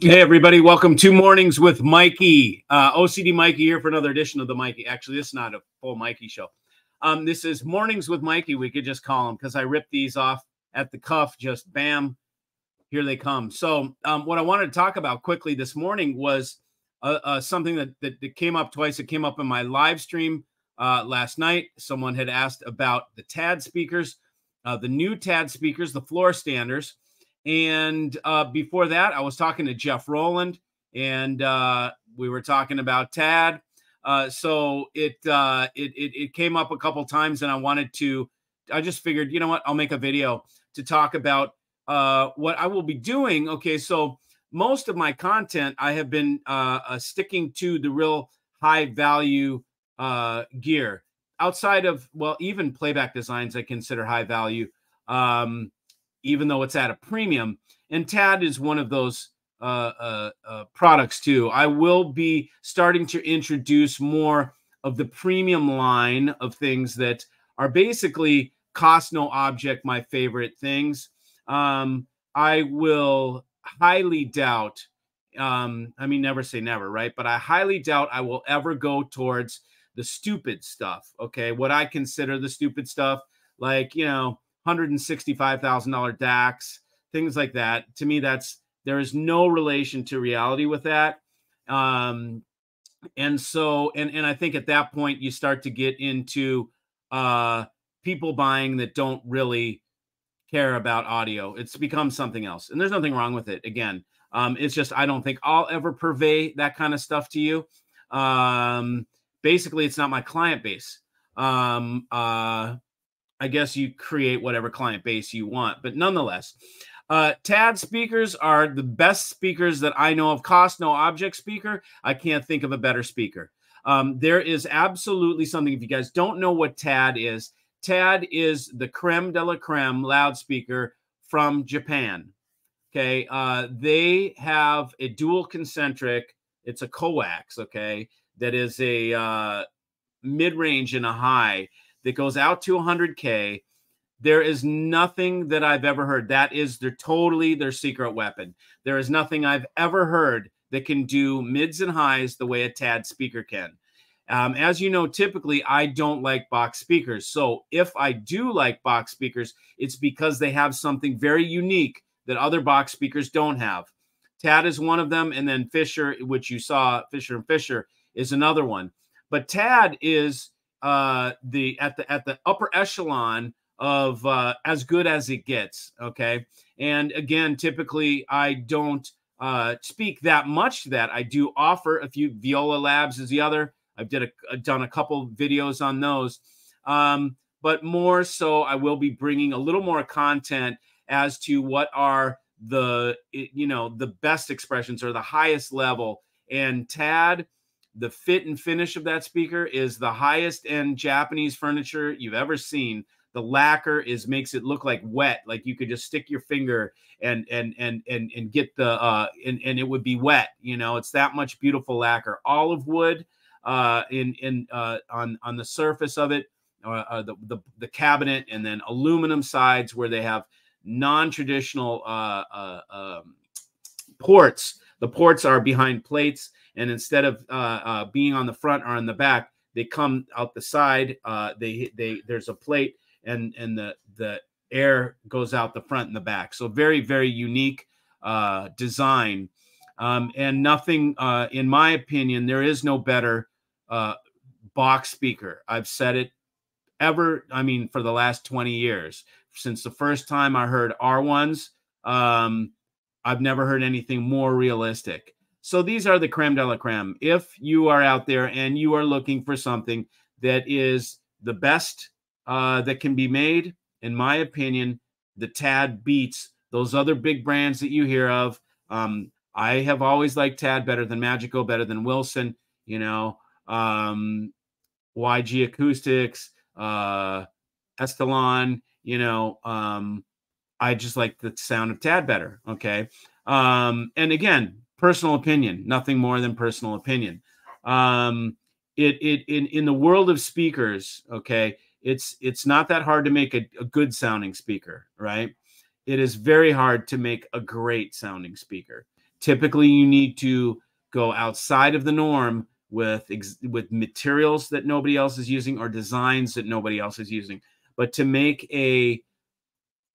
Hey, everybody. Welcome to Mornings with Mikey. OCD Mikey here for another edition of the Mikey. Actually, this is not a full Mikey show. This is Mornings with Mikey. We could just call them because I ripped these off at the cuff. Just bam, here they come. So what I wanted to talk about quickly this morning was something that came up twice. It came up in my live stream last night. Someone had asked about the T.A.D speakers, the new T.A.D speakers, the floor standers. And before that, I was talking to Jeff Rowland, and we were talking about T.A.D. So it came up a couple times, and I just figured, you know what, I'll make a video to talk about what I will be doing. Okay, so most of my content, I have been sticking to the real high value gear. Outside of, well, even playback designs, I consider high value. Even though it's at a premium, and T.A.D is one of those products too. I will be starting to introduce more of the premium line of things that are basically cost no object, my favorite things. I will highly doubt, I mean, never say never, right? But I highly doubt I will ever go towards the stupid stuff, okay? What I consider the stupid stuff, like, you know, $165,000 DACs, things like that. To me, there is no relation to reality with that. And so I think at that point you start to get into people buying that don't really care about audio. It's become something else, and there's nothing wrong with it. Again, it's just I don't think I'll ever purvey that kind of stuff to you. Basically, it's not my client base. I guess you create whatever client base you want, but nonetheless, T.A.D speakers are the best speakers that I know of. Cost no object speaker. I can't think of a better speaker. There is absolutely something. If you guys don't know what T.A.D is, T.A.D is the creme de la creme loudspeaker from Japan. Okay, they have a dual concentric. It's a coax. Okay, that is a mid-range and a high that goes out to 100K. There is nothing that I've ever heard. That is their secret weapon. There is nothing I've ever heard that can do mids and highs the way a T.A.D speaker can. As you know, typically I don't like box speakers. So if I do like box speakers, it's because they have something very unique that other box speakers don't have. T.A.D is one of them, and then Fisher, which you saw, Fisher & Fisher, is another one. But T.A.D is at the upper echelon of as good as it gets. Okay, and again, typically I don't speak that much to that. I do offer a few. Viola Labs is the other. I've done a couple videos on those, but more so I will be bringing a little more content as to what are the best expressions or the highest level. And T.A.D, the fit and finish of that speaker is the highest end Japanese furniture you've ever seen. The lacquer makes it look like wet, like you could just stick your finger and get the and it would be wet. You know, it's that much beautiful lacquer. Olive wood on the surface of it, the cabinet, and then aluminum sides where they have non-traditional ports. The ports are behind plates. And instead of being on the front or on the back, they come out the side. There's a plate, and the air goes out the front and the back. So very, very unique design. And nothing, in my opinion, there is no better box speaker. I've said it ever. I mean, for the last 20 years, since the first time I heard R1s, I've never heard anything more realistic. So these are the creme de la creme. If you are out there and you are looking for something that is the best that can be made, in my opinion, the T.A.D beats those other big brands that you hear of. I have always liked T.A.D better than Magico, better than Wilson, you know, YG Acoustics, Estalon, you know, I just like the sound of T.A.D better. Okay. And again, personal opinion, nothing more than personal opinion. In the world of speakers, okay, it's not that hard to make a good sounding speaker, right? It is very hard to make a great sounding speaker. Typically, you need to go outside of the norm with materials that nobody else is using or designs that nobody else is using. But to make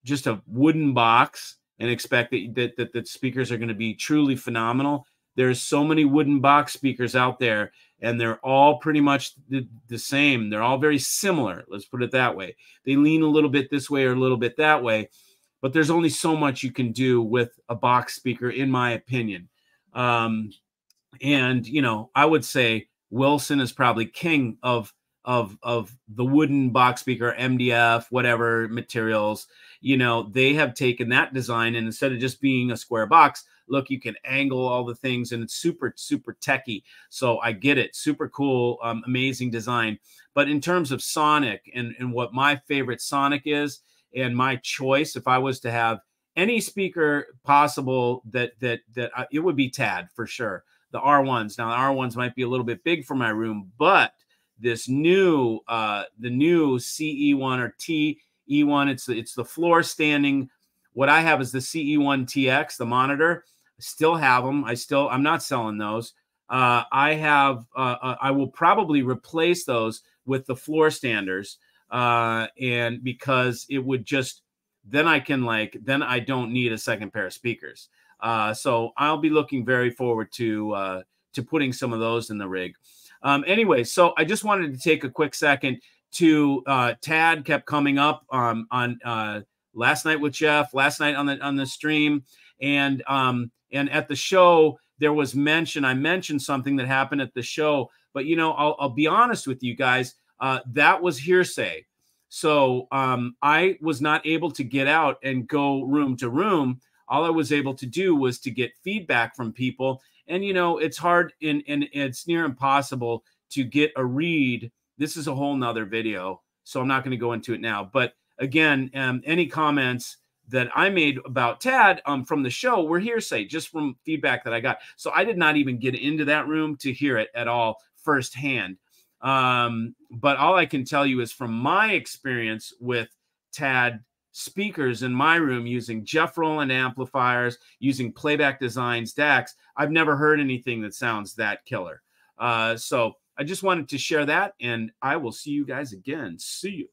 just a wooden box and expect that speakers are going to be truly phenomenal. There's so many wooden box speakers out there, and they're all pretty much the same. They're all very similar. Let's put it that way. They lean a little bit this way or a little bit that way, but there's only so much you can do with a box speaker, in my opinion. And, you know, I would say Wilson is probably king of the wooden box speaker, MDF, whatever materials. You know, they have taken that design, and instead of just being a square box, look, you can angle all the things, and it's super, super techy. So I get it. Super cool, amazing design. But in terms of sonic and what my favorite sonic is, and my choice, if I was to have any speaker possible, it would be T.A.D for sure. The R1s. Now, the R1s might be a little bit big for my room, but this new, the new CE1 or TE1, it's the floor standing. What I have is the CE1 TX, the monitor. I still have them. I'm not selling those. I will probably replace those with the floor standers. And because it would just, then I don't need a second pair of speakers. So I'll be looking very forward to putting some of those in the rig. Anyway, so I just wanted to take a quick second to T.A.D kept coming up on last night with Jeff, last night on the stream, and at the show there was mention. I mentioned something that happened at the show, but you know, I'll be honest with you guys, that was hearsay. So I was not able to get out and go room to room. All I was able to do was to get feedback from people. And, you know, it's hard and it's near impossible to get a read. This is a whole nother video, so I'm not going to go into it now. But again, any comments that I made about T.A.D from the show were hearsay, just from feedback that I got. So I did not even get into that room to hear it at all firsthand. But all I can tell you is from my experience with T.A.D speakers in my room, using Jeff Rowland amplifiers, using Playback Designs DACs, I've never heard anything that sounds that killer. So I just wanted to share that, and I will see you guys again. See you.